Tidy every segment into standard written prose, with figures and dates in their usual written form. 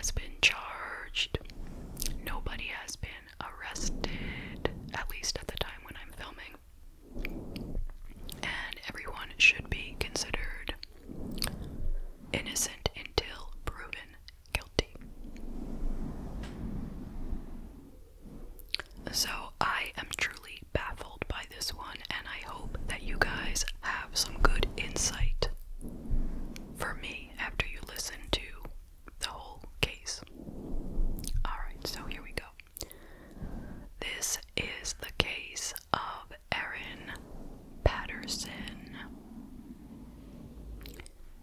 has been charged. Nobody has been arrested, at least at the time when I'm filming. And everyone should be considered innocent until proven guilty. So I am truly baffled by this one, and I hope that you guys have some good insight for me after you listen to the whole case. Alright, so here we go. This is the case of Erin Patterson,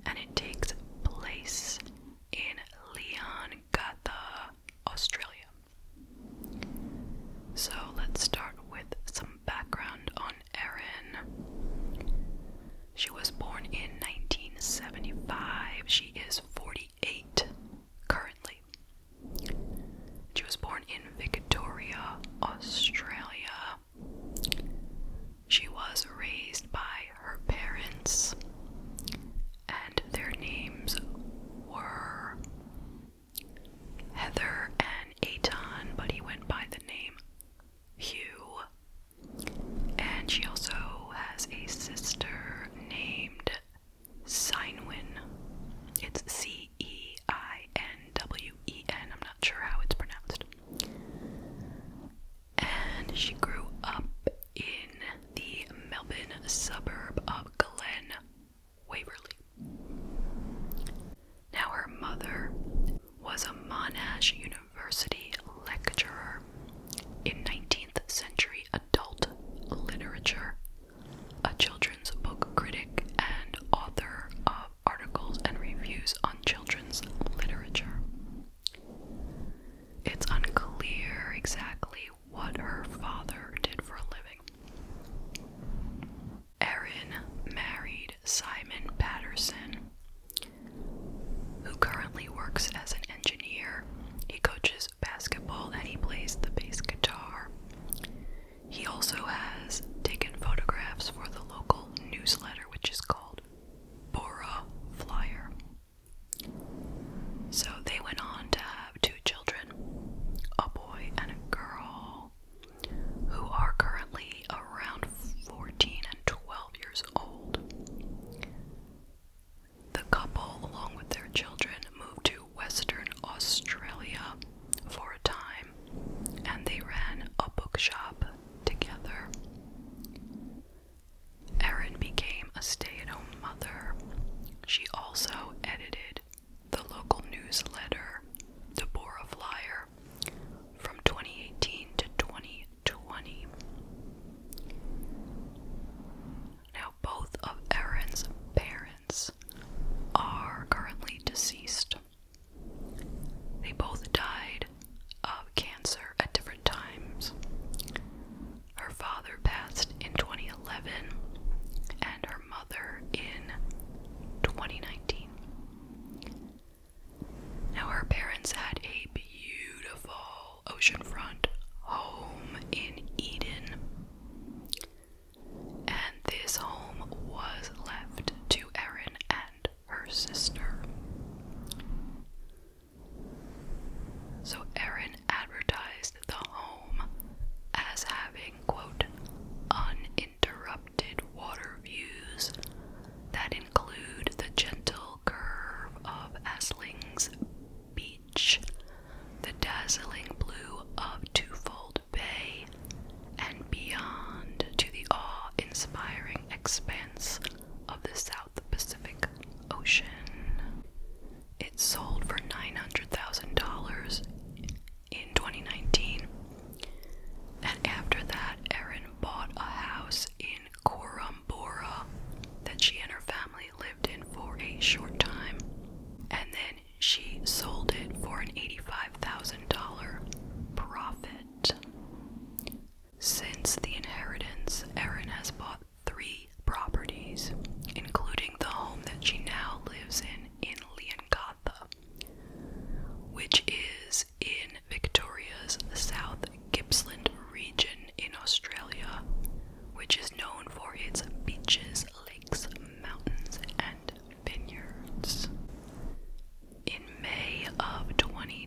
and it takes place in Leongatha, Australia. So let's start with some background on Erin. She was born in 1975. She is 48 currently. She was born in Victoria, Australia. She was raised by her parents, and their names were Heather and Eitan, but he went by the name Hugh. And she also has a sister named Ceinwen. It's Ceinwen. I'm not sure how it's pronounced. And she grew up in the Melbourne suburb of Glen Waverley. Now, her mother was a Monash University lecturer in 19th century adult literature, a children's book critic, and author of articles and reviews on children's literature. It's unclear exactly what her father did for a living. Erin married Simon Patterson, who currently works as an engineer. He coaches basketball and he plays the bass guitar. He also has taken photographs for the local newsletter, which is called Bora Flyer. So they went on to have 2 children, a boy and a girl, who are currently around 14 and 12 years old. The couple, along with their children, moved to Western Australia for a time, and they ran a bookshop together. Erin became a stay-at-home mother. She also edited the local newsletter, the Bora Flyer, from 2018 to 2020. Now, both of Erin's parents are currently deceased. They both died of cancer at different times. Her father passed in 2011 and her mother in 2019. Now, her parents had a beautiful oceanfront home in Eden, and this home was left to Erin and her sister. So Erin advertised the home as having, quote, uninterrupted water views that include the gentle curve of Asling's Beach, the dazzling blue of Twofold Bay, and beyond to the awe-inspiring expanse of the South Pacific Ocean. It sold for $900,000 in 2019, and after that, Erin bought a house in Korumburra that she and her family lived in for a short time, and then she sold it for an $85,000 profit. Since the inheritance, Erin has bought 3 properties, including the home that she now lives in Leongatha, which is in Victoria's South Gippsland region in Australia, which is known for its beaches, lakes, mountains, and vineyards. In May of 2020,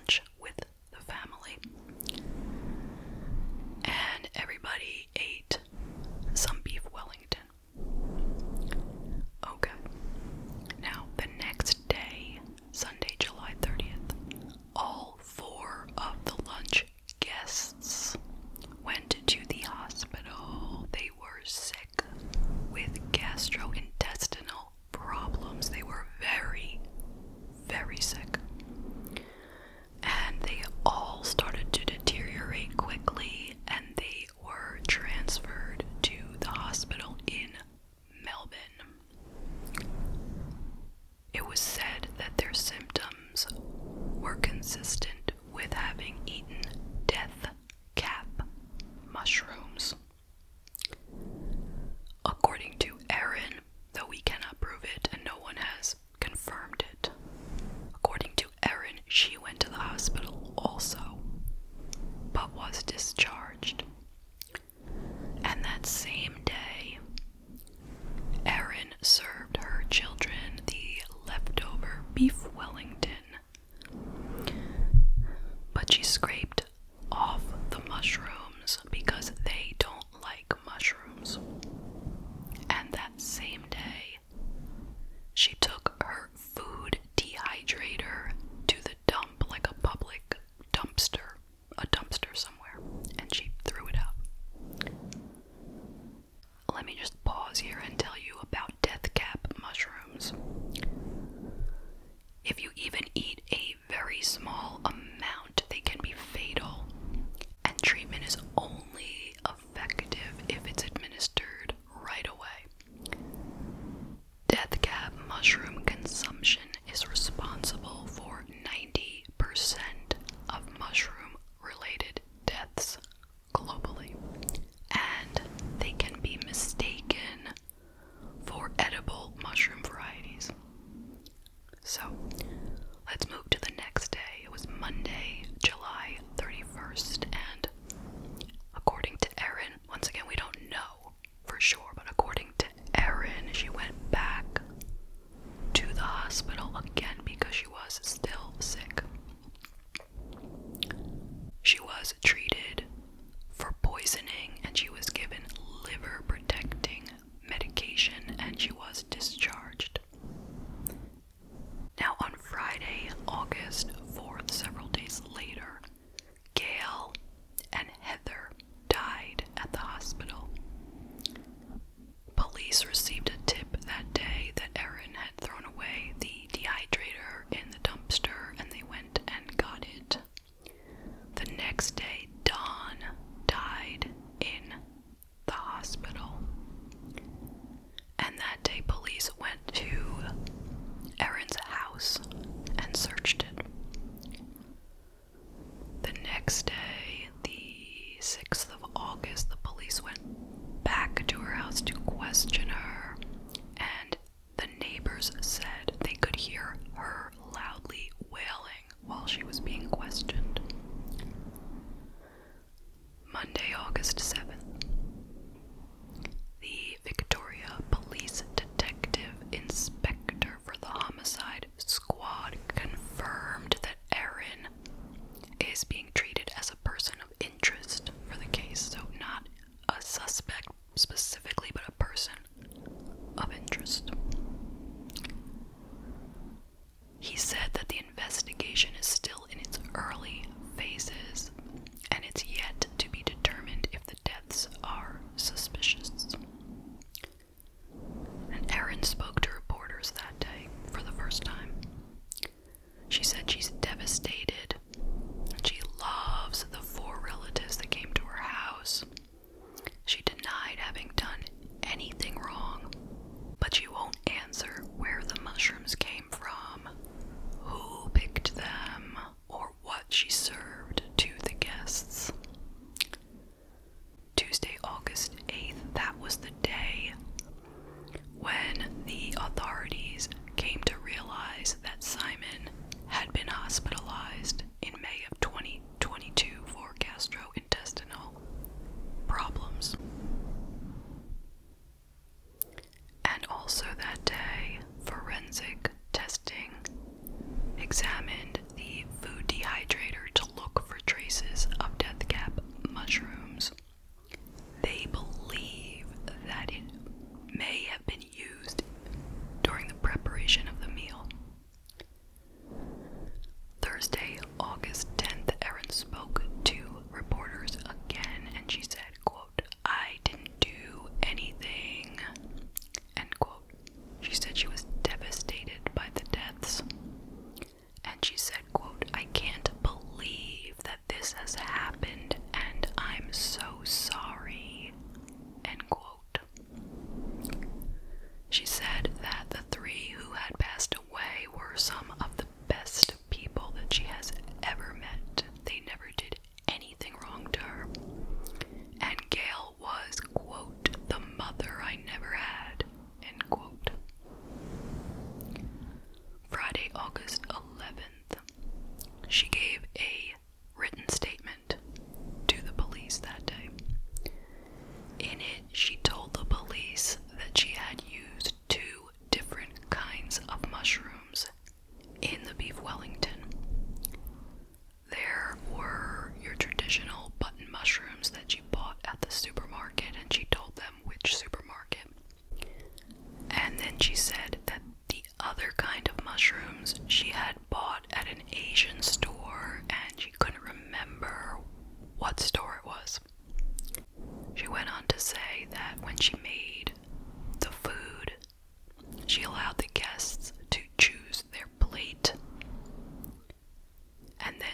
lunch with the family. And everybody ate some beef Wellington. Okay. Now, the next day, Sunday, July 30th, all 4 of the lunch guests went to the hospital. They were sick with gastrointestinal problems. They were very, very sick. And they all started to deteriorate quickly, and they were transferred to the hospital in Melbourne. It was said that their symptoms were consistent with having eaten death cap mushrooms. According to Erin, though we cannot prove it and no one has confirmed it, according to Erin, she went to the hospital also, but was discharged. And that same day, Erin served her children the leftover beef Wellington, but she scraped off the mushrooms because they don't like mushrooms. And that same day, she took her food dehydrator to the dump, like a public dumpster, a dumpster somewhere, and she threw it out. Let me just pause here and tell you about death cap mushrooms. If you even eat a very small amount, they can be fatal, and treatment is only effective if it's administered right away. Death cap mushroom consumption is responsible for 90% of mushroom-related deaths globally, and they can be mistaken for edible mushroom varieties. So, let's move to the next day. It was Monday, July 31st, and according to Erin, once again, we don't know for sure, but according to Erin, she went back to the hospital again because she was still sick. She was treated for poisoning, and she was given liver protecting medication, and she was discharged. Now, on Friday, August 4th, several days later, Gail and Heather died at the hospital. Police received a tip that day that Erin had thrown away the dehydrator in the dumpster, and they went and got it. The next day, Dawn died in the hospital. And that day, police went to Erin's house and searched it. The next day, the 6th of August, the police went back to her house to question her, and the neighbors said they could hear her loudly wailing while she was being questioned. Monday, August 7th, the Victoria Police Detective Inspector for the Homicide Squad confirmed that Erin is being treated as a person of interest for the case, so not a suspect specifically, but a person of interest. He said that the investigation is still in its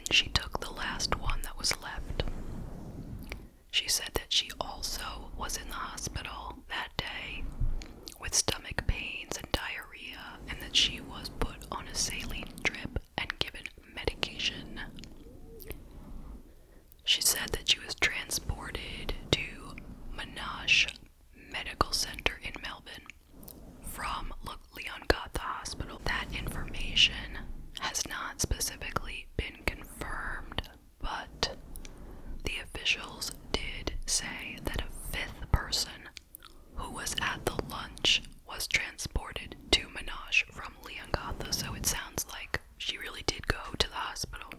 and she took the last one that was left. She said that she also was in the hospital that day with stomach pains and diarrhea, and that she was put on a saline drip and given medication. She said that she was transported to Monash Medical Center in Melbourne from Leongatha Hospital. That information has not specifically been confirmed, but the officials did say that a fifth person who was at the lunch was transported to Monash from Leongatha, so it sounds like she really did go to the hospital.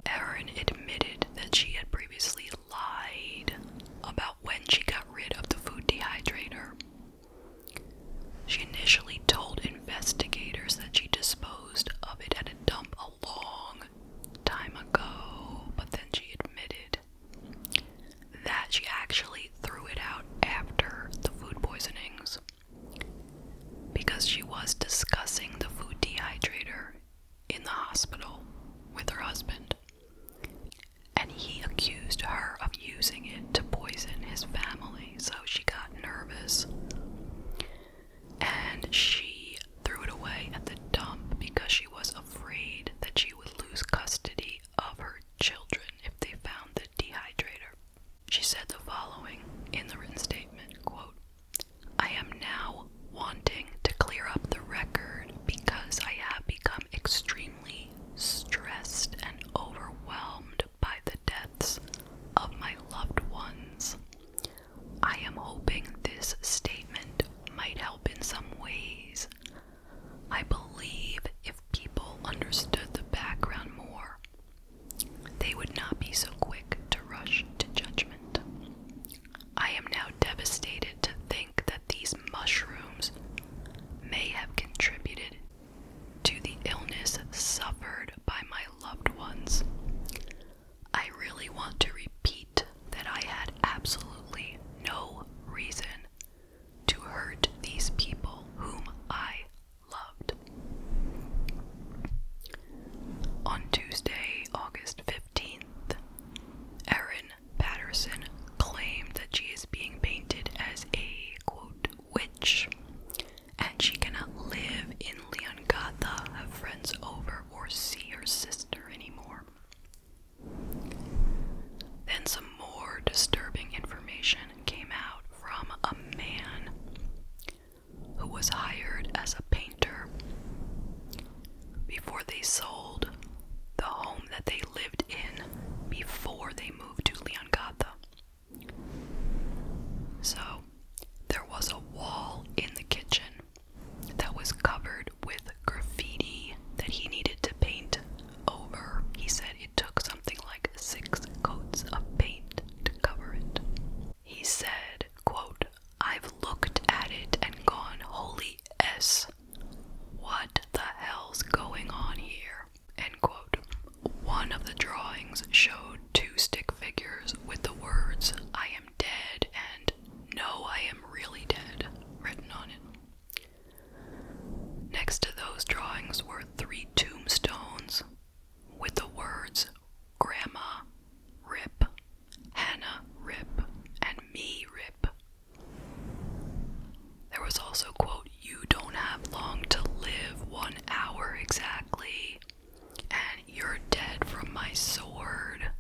Erin admitted that she had previously lied about when she got rid of the food dehydrator. She initially told investigators that she disposed of it at a dump a long time ago, but then she admitted that she actually threw it out after the food poisonings because she was discussing the food dehydrator in the hospital with her husband, and he accused her of using it to poison his family, so she got nervous and she threw it away at the dump because she was afraid that she would lose custody of her children if they found the dehydrator. She said the following in the written statement, quote, "I am now wanting to clear up the record because I have become extremely stressed and overwhelmed by the deaths of my loved ones. I am hoping this statement might help in some ways. I believe if people understood the background more, they would not be so quick to rush to judgment. I am now devastated to think that these mushrooms may have contributed to the illness suffered by my loved ones. I really want to repeat that I had absolutely no reason to hurt these people whom I loved." On Tuesday, August 15th, Erin Patterson claimed that she is being painted as a, quote, witch, and she cannot live in Leongatha, have friends over, or see her sister anymore. Then some more disturbing information came out from a man who was hired as a painter before they sold the home that they lived in before they moved to Leongatha. So, there was a wall in the kitchen that was covered with graffiti that he needed to paint over. He said it took something like 6 coats of paint to cover it. He said, quote, "I've looked at it and gone, holy S, what the hell's going on here?" End quote. One of the drawings showed 2 stick figures with the words, "I am dead" and "No, I am really dead" written on it. Next to those drawings were 3 tombstones with the words "Grandma, RIP, Hannah, RIP, and me, RIP." There was also, quote, "You don't have long to live, 1 hour exactly, and you're dead from my sword."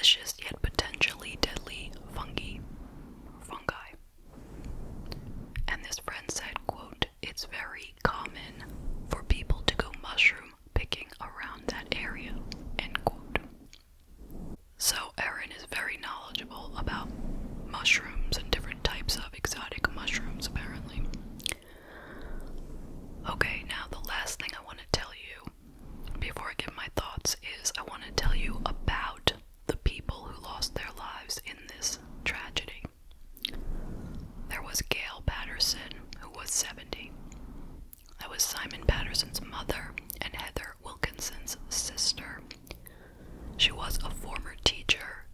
delicious yet potentially deadly fungi. And this friend said, quote, "It's very common for people to go mushroom picking around that area," end quote. So Erin is very knowledgeable about mushrooms and different types of exotic mushrooms, apparently. Okay, now the last thing I want to tell you before I give my thoughts is I want to tell you about the people who lost their lives in this tragedy. There was Gail Patterson, who was 70. That was Simon Patterson's mother and Heather Wilkinson's sister. She was a former teacher.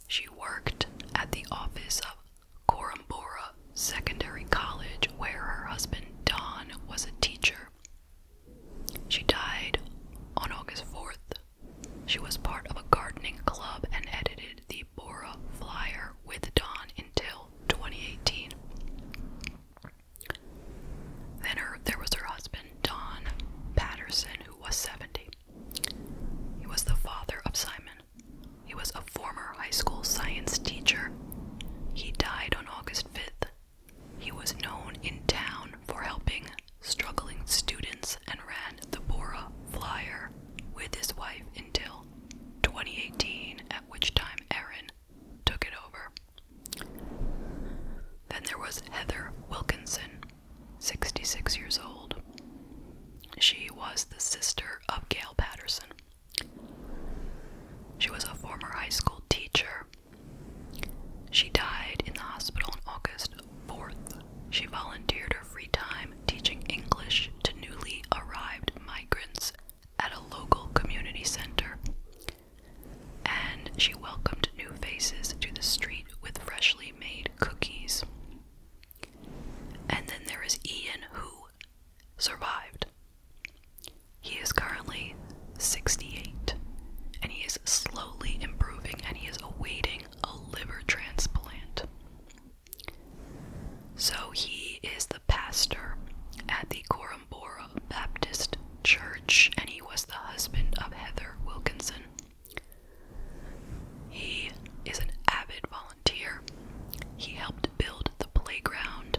She worked at the office of Korambora Secondary College, where her husband Don was a teacher. She died on August 4th. She was part of a gardening club and edited the Bora Flyer with Don until 2018. Then there was her husband, Don Patterson, who was 70. He was the father of Simon. He was a former high school science teacher. He died on August 5th. He was known in town for helping struggling students and ran the Bora Flyer with his wife until 2018, at which time Erin took it over. Then there was Heather Wilkinson, 66 years old. She was the sister of Gail Patterson. She was a former high school teacher. She died in the hospital on August 4th. She volunteered her free time teaching English to newly arrived migrants at a local community center. And she welcomed new faces to the street with freshly made cookies. And then there is Ian, who survived. He is currently 68, and he is slowly improving, and he is awaiting a liver transplant. So he is the pastor at the Korambora Baptist Church, and he was the husband of Heather Wilkinson. He is an avid volunteer. He helped build the playground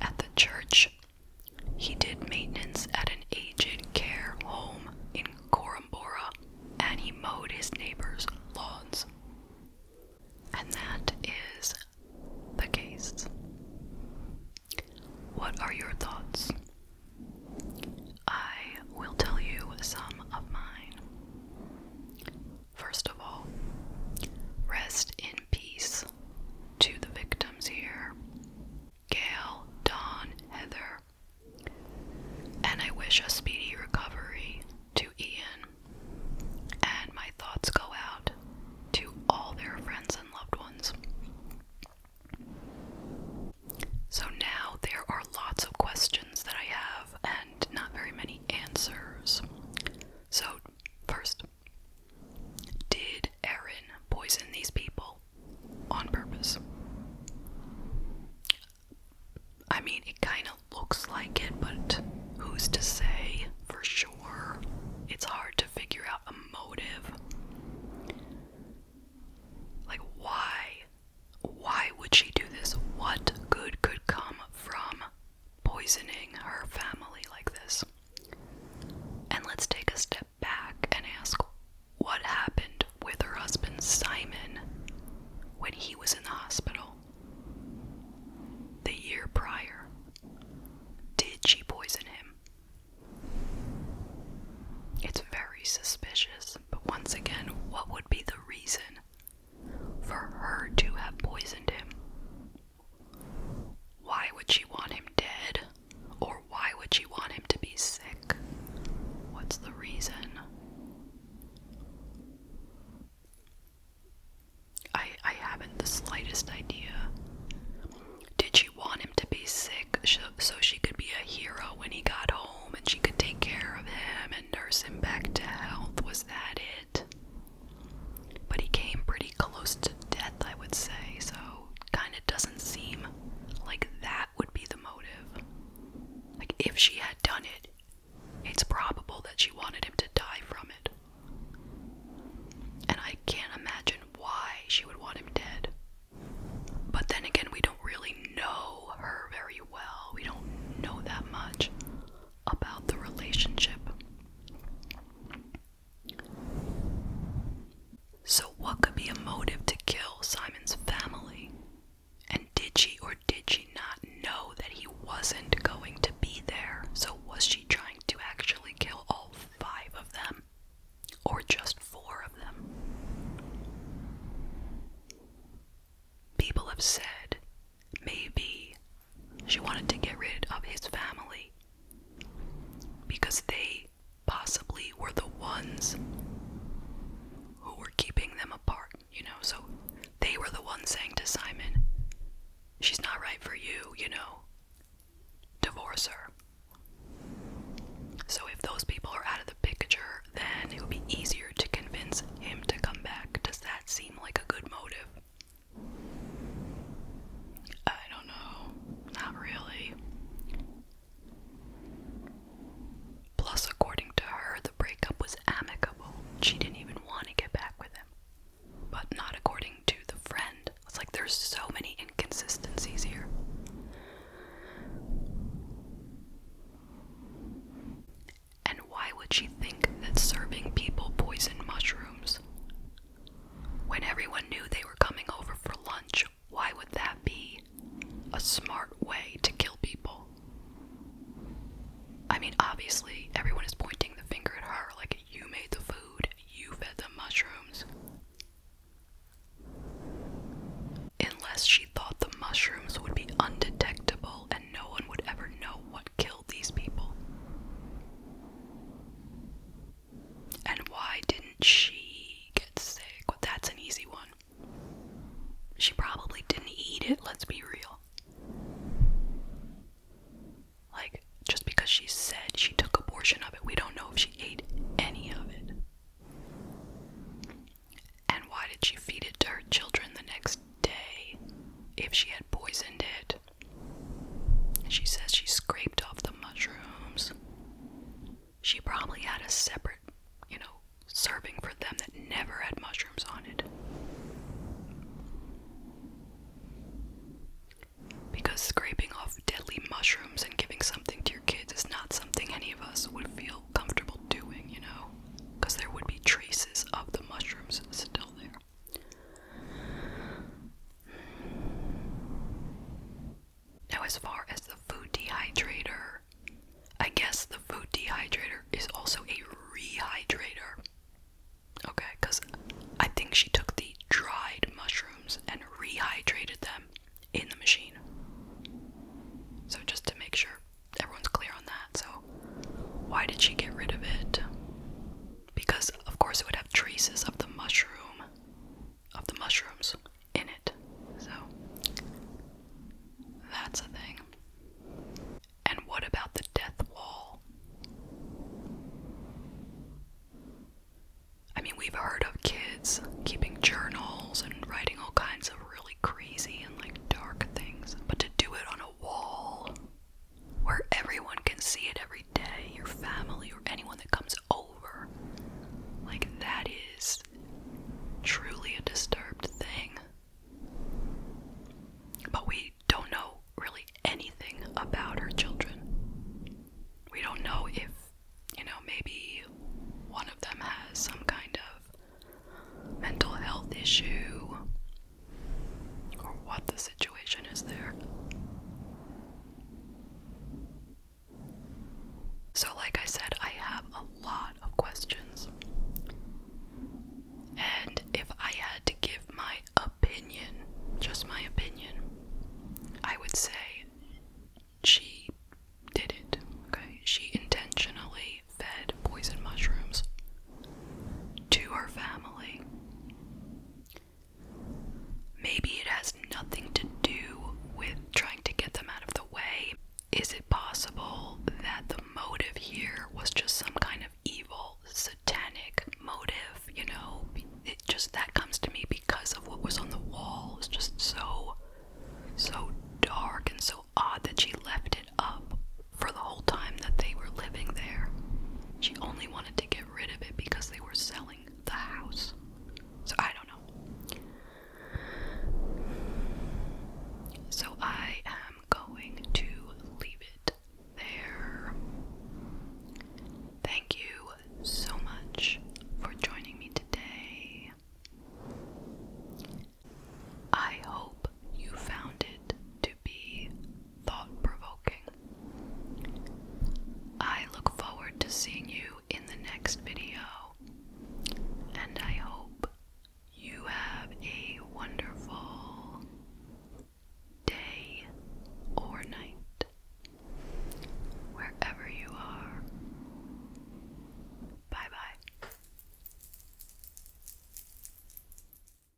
at the church. He did maintenance at an aged care home in Korambora, and he mowed his neighbors' lawns. And that is the case. What are your thoughts? I will tell you some of mine. First of all, rest in peace to the victims here. Gail, Don, Heather. And I wish a speedy recovery to Ian. And my thoughts go out to all their friends and loved ones. So now there are lots of questions that I have and not very many answers. So first, did Erin poison these people on purpose? I mean, it kind of looks like it, but who's to say for sure? It's hard to figure out a motive. Like, why? Why would she do this? What good could come from poisoning her family like this? And let's take a step back and ask, what happened with her husband Simon when he was in the hospital the year prior? Did she poison him? It's very suspicious, but once again, what would be the reason for her to have poisoned him? Why would she want him dead? Or why would she want him to be sick? What's the reason? I haven't the slightest idea. Did she want him to be sick so she could be a hero when he got home and she could take care of him and nurse him back to health? Was that it? But he came pretty close to death, I would say, so kind of doesn't seem like that would be the motive. Like, if she had done it, it's probable that she wanted him to die from it. And I can't imagine what could be a motive to kill Simon's family? And did she or did she not know that he wasn't going to be there? So was she trying to actually kill all 5 of them? Or just 4 of them? People have said